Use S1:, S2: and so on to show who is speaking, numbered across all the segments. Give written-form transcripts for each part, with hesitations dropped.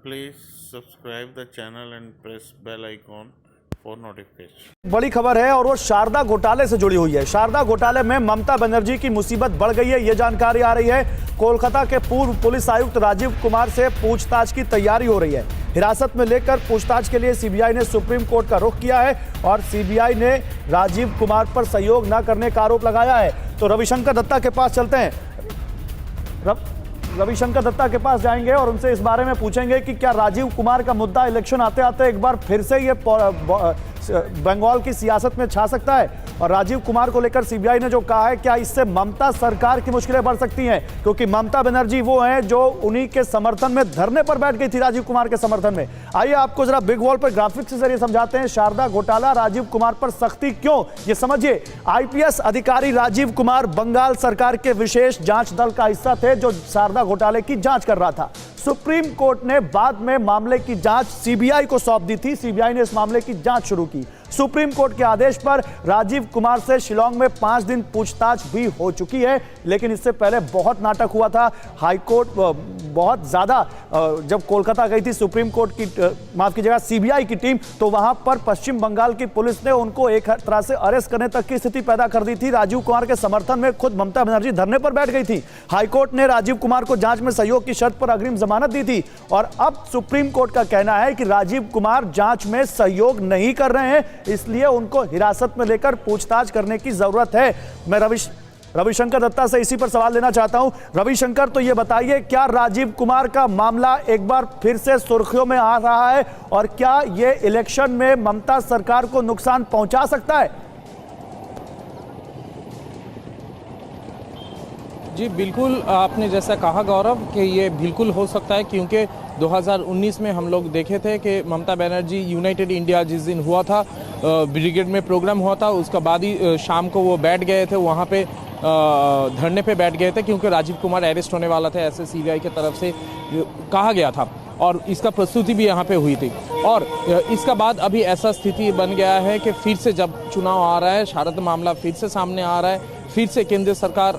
S1: Please subscribe the channel and press bell icon for notification।
S2: बड़ी खबर है और वो शारदा घोटाले से जुड़ी हुई है। शारदा घोटाले में ममता बनर्जी की मुसीबत बढ़ गई है, ये जानकारी आ रही है। कोलकाता के पूर्व पुलिस आयुक्त राजीव कुमार से पूछताछ की तैयारी हो रही है। हिरासत में लेकर पूछताछ के लिए सीबीआई ने सुप्रीम कोर्ट का रुख किया है और सीबीआई ने राजीव कुमार पर सहयोग न करने का आरोप लगाया है। तो रविशंकर दत्ता के पास चलते हैं। रविशंकर दत्ता के पास जाएंगे और उनसे इस बारे में पूछेंगे कि क्या राजीव कुमार का मुद्दा इलेक्शन आते आते एक बार फिर से ये बंगाल की सियासत में छा सकता है। और राजीव कुमार को लेकर सीबीआई ने जो कहा है, क्या इससे ममता सरकार की मुश्किलें बढ़ सकती हैं, क्योंकि ममता बनर्जी वो हैं जो उन्हीं के समर्थन में धरने पर बैठ गई थी, राजीव कुमार के समर्थन में। आइए आपको जरा बिग वॉल पर ग्राफिक्स के जरिए समझाते हैं शारदा घोटाला, राजीव कुमार पर सख्ती क्यों, ये समझिए। आईपीएस अधिकारी राजीव कुमार बंगाल सरकार के विशेष जांच दल का हिस्सा थे जो शारदा घोटाले की जांच कर रहा था। सुप्रीम कोर्ट ने बाद में मामले की जांच सीबीआई को सौंप दी थी। सीबीआई ने इस मामले की जांच शुरू की। सुप्रीम कोर्ट के आदेश पर राजीव कुमार से शिलांग में 5 दिन पूछताछ भी हो चुकी है, लेकिन इससे पहले बहुत नाटक हुआ था। हाईकोर्ट बहुत ज्यादा जब कोलकाता गई थी सुप्रीम कोर्ट की माफ कीजिएगा सीबीआई की टीम, तो वहां पर पश्चिम बंगाल की पुलिस ने उनको एक तरह से अरेस्ट करने तक की स्थिति पैदा कर दी थी। राजीव कुमार के समर्थन में खुद ममता बनर्जी धरने पर बैठ गई थी। हाईकोर्ट ने राजीव कुमार को जांच में सहयोग की शर्त पर अग्रिम जमानत दी थी और अब सुप्रीम कोर्ट का कहना है कि राजीव कुमार जांच में सहयोग नहीं कर रहे हैं, इसलिए उनको हिरासत में लेकर पूछताछ करने की जरूरत है। मैं रविशंकर दत्ता से इसी पर सवाल लेना चाहता हूं। रविशंकर, तो ये बताइए, क्या राजीव कुमार का मामला एक बार फिर से सुर्खियों में आ रहा है और क्या ये इलेक्शन में ममता सरकार को नुकसान पहुंचा सकता है?
S3: जी बिल्कुल, आपने जैसा कहा गौरव कि ये बिल्कुल हो सकता है, क्योंकि 2019 में हम लोग देखे थे कि ममता बनर्जी यूनाइटेड इंडिया जिस दिन हुआ था, ब्रिगेड में प्रोग्राम हुआ था, उसका बाद ही शाम को वो बैठ गए थे वहाँ पे, धरने पे बैठ गए थे, क्योंकि राजीव कुमार अरेस्ट होने वाला था, ऐसे सीबीआई की तरफ से कहा गया था और इसका प्रस्तुति भी यहाँ पे हुई थी। और इसका बाद अभी ऐसा स्थिति बन गया है कि फिर से जब चुनाव आ रहा है, शारदा मामला फिर से सामने आ रहा है, फिर से केंद्र सरकार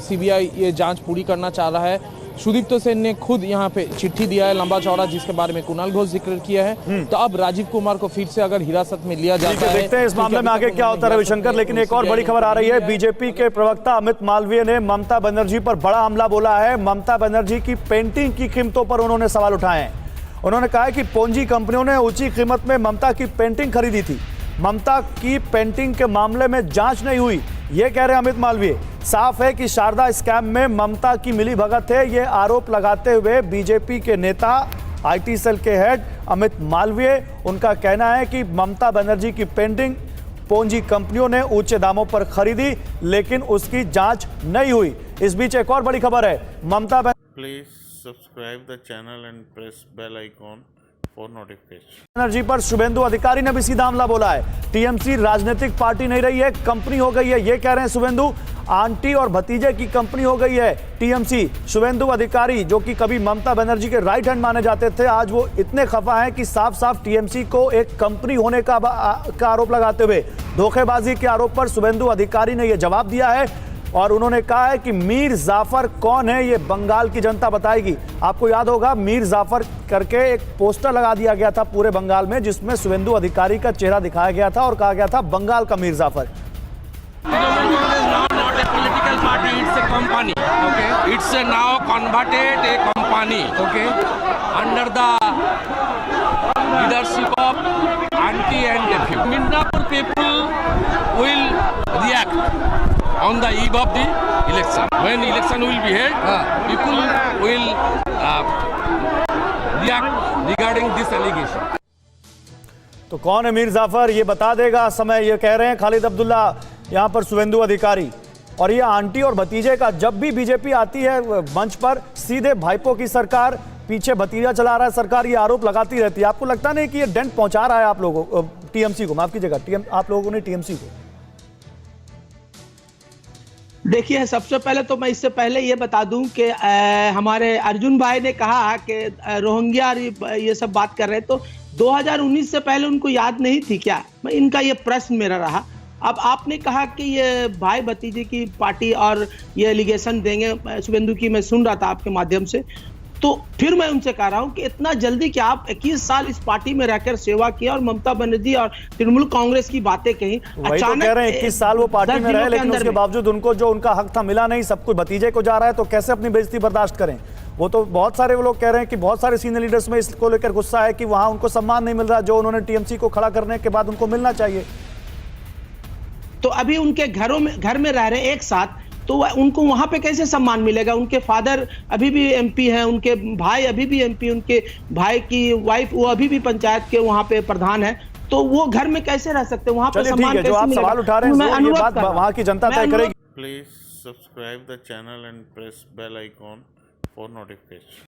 S3: सीबीआई ये जांच पूरी करना चाह रहा है। सुदीप्तो सेन ने खुद यहाँ पे चिट्ठी दिया है लंबा चौड़ा, जिसके बारे में कुणाल घोष जिक्र किया है। तो अब राजीव कुमार को फिर से अगर हिरासत में लिया जाता है,
S2: देखते हैं इस मामले में आगे क्या होता है रविशंकर। लेकिन एक और बड़ी खबर आ रही है, बीजेपी के प्रवक्ता अमित मालवीय ने ममता बनर्जी पर बड़ा हमला बोला है। ममता बनर्जी की पेंटिंग की कीमतों पर उन्होंने सवाल उठाए हैं। उन्होंने कहा कि पूंजी कंपनियों ने ऊंची कीमत में ममता की पेंटिंग खरीदी थी। ममता की पेंटिंग के मामले में जांच नहीं हुई, ये कह रहे हैं अमित मालवीय। साफ है कि शारदा स्कैम में ममता की मिलीभगत है, ये आरोप लगाते हुए बीजेपी के नेता आईटी सेल के हेड अमित मालवीय, उनका कहना है कि ममता बनर्जी की पेंटिंग पूंजी कंपनियों ने ऊंचे दामों पर खरीदी, लेकिन उसकी जांच नहीं हुई। इस बीच एक और बड़ी खबर है, Mamata
S1: please subscribe the channel and press bell icon for notification.
S2: Banerjee पर शुभेंदु अधिकारी ने भी सीधा हमला बोला है। टीएमसी राजनीतिक पार्टी नहीं रही है, कंपनी हो गई है, ये कह रहे हैं शुभेंदु। आंटी और भतीजे की कंपनी हो गई है टीएमसी। शुभेंदु अधिकारी, जो कि कभी ममता बनर्जी के राइट हैंड माने जाते थे, आज वो इतने खफा हैं कि साफ साफ टीएमसी को एक कंपनी होने का आरोप लगाते हुए धोखेबाजी के आरोप पर शुभेंदु अधिकारी ने यह जवाब दिया है और उन्होंने कहा है कि मीर जाफर कौन है ये बंगाल की जनता बताएगी। आपको याद होगा, मीर जाफर करके एक पोस्टर लगा दिया गया था पूरे बंगाल में, जिसमें शुभेंदु अधिकारी का चेहरा दिखाया गया था और कहा गया था बंगाल का Mir Jafar.
S4: It's now converted a company, okay, under the leadership of Aunty and nephew. Midnapur people will react on the eve of the election. When election will be held, people will react regarding this allegation.
S2: तो कौन है मीर जाफर, ये बता देगा समय, ये कह रहे हैं खालिद अब्दुल्ला, यहाँ पर शुभेंदु अधिकारी। और ये आंटी और भतीजे का, जब भी बीजेपी आती है मंच पर, सीधे भाईपों की सरकार, पीछे भतीजा चला रहा है सरकार, ये आरोप लगाती रहती है। आपको लगता नहीं कि ये डेंट पहुंचा रहा है आप लोगों को, टीएमसी को, माफ कीजिएगा, आप लोगों ने टीएमसी को?
S5: देखिए, सबसे पहले तो मैं इससे पहले ये बता दूं कि हमारे अर्जुन भाई ने कहा कि रोहिंग्या ये सब बात कर रहे, तो 2019 से पहले उनको याद नहीं थी क्या? इनका ये प्रश्न मेरा रहा। अब आपने कहा कि ये भाई भतीजे की पार्टी और ये एलिगेशन देंगे शुभेंदु की, मैं सुन रहा था आपके माध्यम से, तो फिर मैं उनसे कह रहा हूं कि इतना जल्दी कि आप 21 साल इस पार्टी में रहकर सेवा किया और ममता बनर्जी और तृणमूल कांग्रेस की बातें कही,
S2: वही तो कह रहे हैं 21 साल वो पार्टी में रहे, लेकिन उसके बावजूद उनको जो उनका हक था मिला नहीं, सब कुछ भतीजे को जा रहा है, तो कैसे अपनी बेइज्जती बर्दाश्त करें। वो तो बहुत सारे वो लोग कह रहे हैं कि बहुत सारे सीनियर लीडर्स में इसको लेकर गुस्सा है कि वहां उनको सम्मान नहीं मिल रहा जो उन्होंने टीएमसी को खड़ा करने के बाद उनको मिलना चाहिए।
S5: तो अभी उनके घर में रह रहे एक साथ, तो उनको वहां पे कैसे सम्मान मिलेगा? उनके फादर अभी भी एमपी हैं, उनके भाई अभी भी एमपी, उनके भाई की वाइफ वो अभी भी पंचायत के वहां पे प्रधान है, तो वो घर में कैसे रह सकते? वहां पे सम्मान कैसे मिलेगा? जो आप सवाल उठा रहे हैं ये बात वहां की जनता तय करेगी।
S1: Please subscribe the channel and press bell icon for notification.